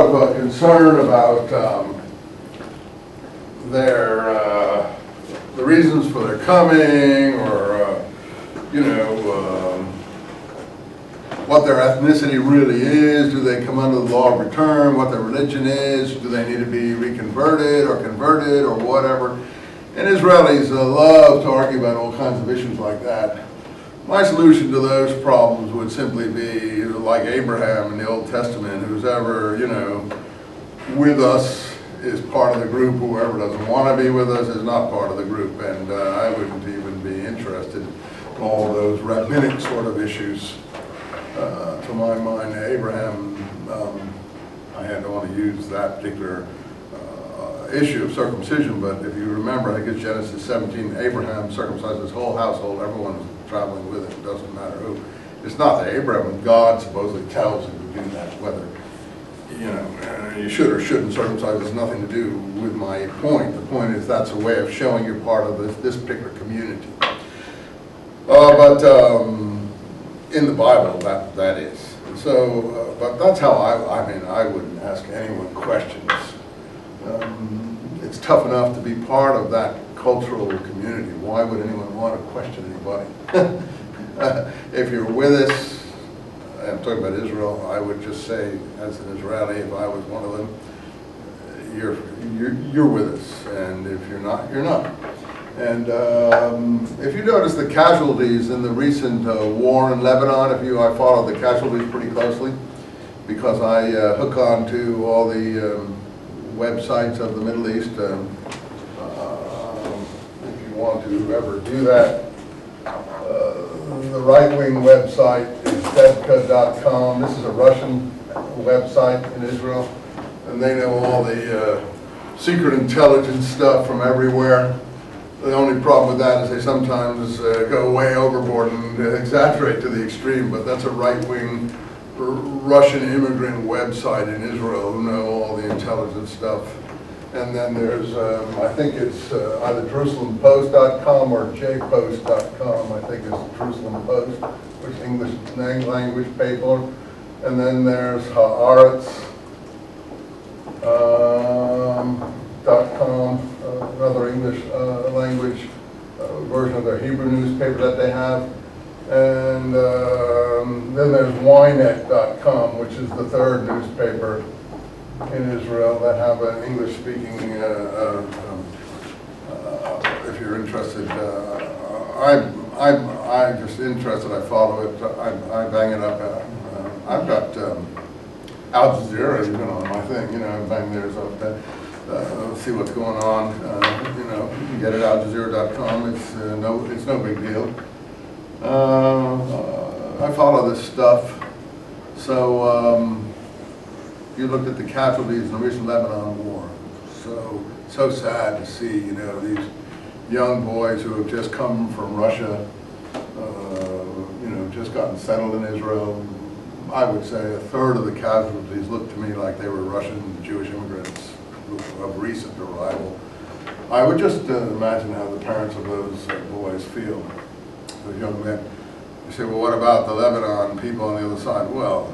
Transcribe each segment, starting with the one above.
of concern about the reasons for their coming, or what their ethnicity really is. Do they come under the law of return? What their religion is? Do they need to be reconverted or converted or whatever? And Israelis love to argue about all kinds of issues like that. My solution to those problems would simply be like Abraham in the Old Testament: who's ever, with us is part of the group. Whoever doesn't want to be with us is not part of the group. And I wouldn't even be interested in all those rabbinic sort of issues. To my mind, Abraham, I don't want to use that particular issue of circumcision, but if you remember, I think it's Genesis 17, Abraham circumcised his whole household. Everyone was traveling with him. It doesn't matter who. It's not that Abraham, God supposedly tells him to do that. Whether you should or shouldn't circumcise has nothing to do with my point. The point is that's a way of showing you're part of this particular community. But in the Bible, that is. So, but that's how I wouldn't ask anyone questions. It's tough enough to be part of that cultural community. Why would anyone want to question anybody? If you're with us, I'm talking about Israel, I would just say, as an Israeli, if I was one of them, you're with us, and if you're not, you're not. And if you notice the casualties in the recent war in Lebanon, I follow the casualties pretty closely, because I hook on to all the websites of the Middle East. If you want to ever do that, the right-wing website is Devka.com. This is a Russian website in Israel, and they know all the secret intelligence stuff from everywhere. The only problem with that is they sometimes go way overboard and exaggerate to the extreme, but that's a right-wing Russian immigrant website in Israel who know all the intelligence stuff. And then there's, I think it's either JerusalemPost.com or JPost.com. I think it's Jerusalem Post, which is English language paper. And then there's Haaretz.com, another English language version of their Hebrew newspaper that they have. And then there's Ynet.com, which is the third newspaper in Israel that have an English-speaking, if you're interested. I'm just interested, I follow it, I bang it up. I've got Al Jazeera even on my thing, I bang theirs up there. See what's going on, you can get it at aljazeera.com. It's no big deal. I follow this stuff. So you looked at the casualties in the recent Lebanon war. So sad to see, these young boys who have just come from Russia, just gotten settled in Israel. I would say a third of the casualties looked to me like they were Russian Jewish immigrants of recent arrival. I would just imagine how the parents of those boys feel, those young men. You say, well, what about the Lebanon people on the other side? Well,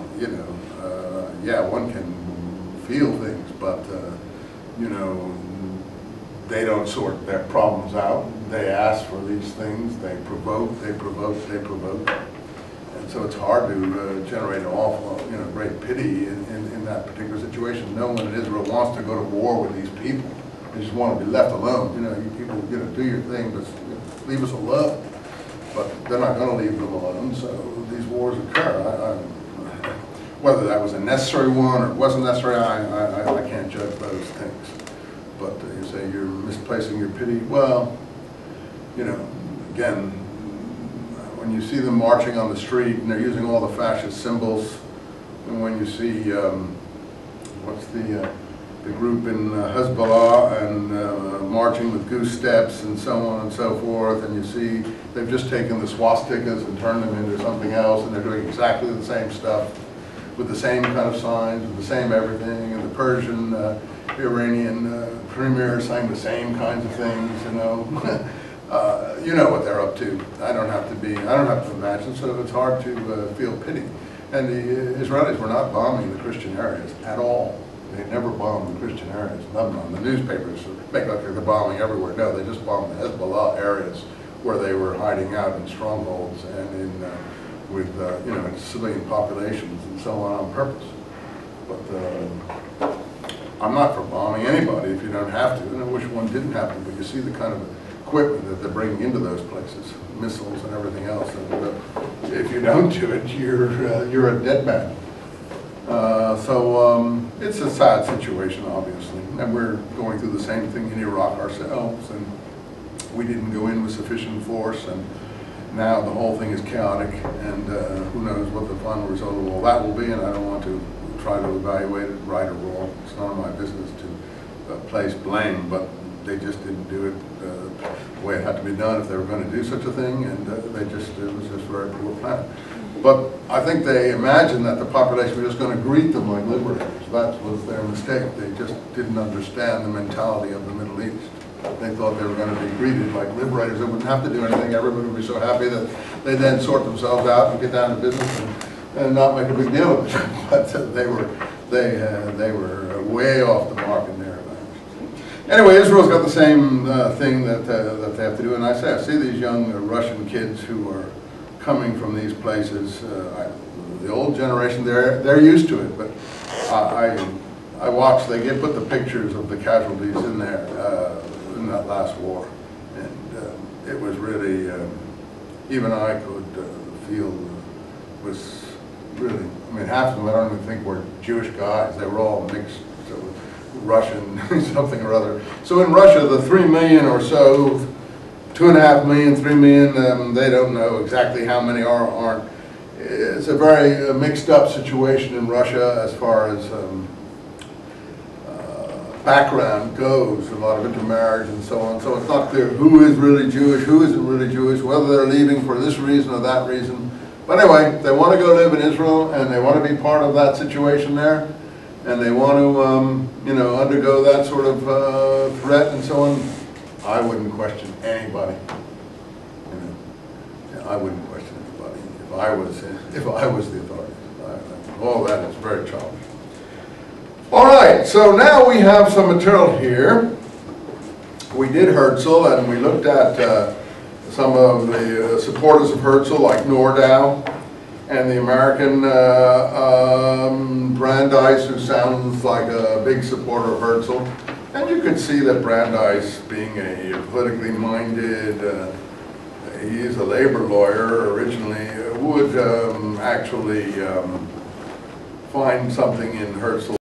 yeah, one can feel things, but, they don't sort their problems out. They ask for these things, they provoke. And so it's hard to generate an awful, great pity in that particular situation. No one in Israel wants to go to war with these people. They just want to be left alone. You people, do your thing, but leave us alone. But they're not going to leave them alone, so these wars occur. Whether that was a necessary one or wasn't necessary, I can't judge those things. But you say you're misplacing your pity. Well, again, when you see them marching on the street and they're using all the fascist symbols, and when you see what's the group in Hezbollah and marching with goose steps and so on and so forth, and you see they've just taken the swastikas and turned them into something else, and they're doing exactly the same stuff with the same kind of signs, with the same everything, and the Persian, Iranian premier saying the same kinds of things, you know what they're up to. I don't have to imagine, so it's hard to feel pity. And the Israelis were not bombing the Christian areas at all. They never bombed the Christian areas. None of them. The newspapers make like they're bombing everywhere. No, they just bombed the Hezbollah areas where they were hiding out in strongholds and with you know, civilian populations and so on purpose. But I'm not for bombing anybody if you don't have to, and I wish one didn't have to. But you see the kind of equipment that they're bringing into those places, missiles and everything else. And if you don't do it, you're a dead man. So it's a sad situation, obviously, and we're going through the same thing in Iraq ourselves, and we didn't go in with sufficient force, and now the whole thing is chaotic, and who knows what the final result of all that will be, and I don't want to try to evaluate it right or wrong. It's none of my business to place blame, but they just didn't do it the way it had to be done if they were going to do such a thing, and it was just very poor planning. But I think they imagined that the population was just going to greet them like liberators. That was their mistake. They just didn't understand the mentality of the Middle East. They thought they were going to be greeted like liberators. They wouldn't have to do anything. Everybody would be so happy that they then sort themselves out and get down to business and not make a big deal of it. But they were way off the mark in their evaluations. Anyway, Israel's got the same thing that they have to do. And I see these young Russian kids who are coming from these places. The old generation, they're used to it, but I watched. They put the pictures of the casualties in there in that last war, and it was really even I could feel was really. I mean, half of them I don't even think were Jewish guys. They were all mixed, so Russian something or other. So in Russia, the 3 million or so. 2.5 million, 3 million, they don't know exactly how many are or aren't. It's a very mixed up situation in Russia as far as background goes, a lot of intermarriage and so on. So it's not clear who is really Jewish, who isn't really Jewish, whether they're leaving for this reason or that reason. But anyway, they want to go live in Israel and they want to be part of that situation there. And they want to, you know, undergo that sort of threat and so on. I wouldn't question anybody. You know, I wouldn't question anybody if I was the authorities. All that is very childish. All right, so now we have some material here. We did Herzl, and we looked at some of the supporters of Herzl, like Nordau, and the American Brandeis, who sounds like a big supporter of Herzl. And you could see that Brandeis, being a politically minded, he is a labor lawyer originally, would actually find something in Herzl